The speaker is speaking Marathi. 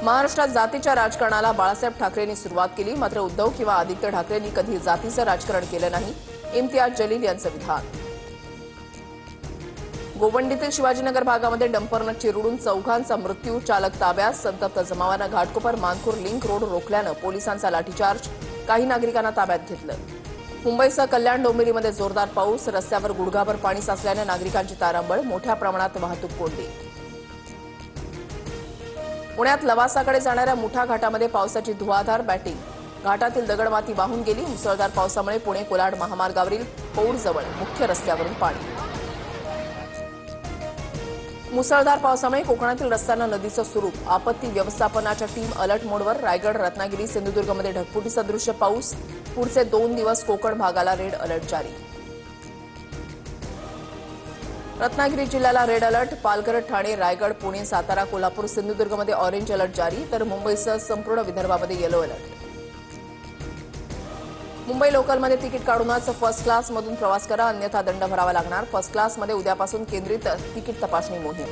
महाराष्ट्रात जातीच्या राजकारणाला बाळासाहेब ठाकरेंनी सुरुवात केली, मात्र उद्धव किंवा आदित्य ठाकरेंनी कधी जातीचं राजकारण केलं नाही, इम्तियाज जलील यांचं विधान. गोवंडीतील शिवाजीनगर भागामध्ये डंपरनं चिरडून चौघांचा मृत्यू, चालक ताब्यात. संतप्त जमावानं घाटकोपर मानखुर लिंक रोड रोखल्यानं पोलिसांचा लाठीचार्ज, काही नागरिकांना ताब्यात घेतलं. मुंबईसह कल्याण डोंबिवलीमध्ये जोरदार पाऊस, रस्त्यावर गुडघाभर पाणी साचल्यानं नागरिकांची तारांबळ, मोठ्या प्रमाणात वाहतूक कोंडी. पुण्यात लवासाकडे जाणाऱ्या मुठा घाटामध्ये पावसाची धुवाधार बॅटिंग, घाटातील दगडमाती वाहून गेली. मुसळधार पावसामुळे पुणे कोलाड महामार्गावरील पौडजवळ मुख्य रस्त्यावरून पाणी. मुसळधार पावसामुळे कोकणातील रस्त्यांना नदीचं स्वरूप, आपत्ती व्यवस्थापनाच्या टीम अलर्ट मोडवर. रायगड, रत्नागिरी, सिंधुदुर्गमध्ये ढगफुटीसदृश्य पाऊस, पुढचे 2 दिवस कोकण भागाला रेड अलर्ट जारी. रत्नागिरी जिल्ह्याला रेड अलर्ट, पालघर, ठाणे, रायगड, पुणे, सातारा, कोल्हापूर, सिंधुदुर्गमध्ये ऑरेंज अलर्ट जारी, तर मुंबईसह संपूर्ण विदर्भामध्ये येलो अलर्ट. मुंबई लोकलमध्ये तिकीट काढूनच फर्स्ट क्लासमधून प्रवास करा, अन्यथा दंड भरावा लागणार. फर्स्ट क्लासमध्ये उद्यापासून केंद्रित तिकीट तपासणी मोहीम.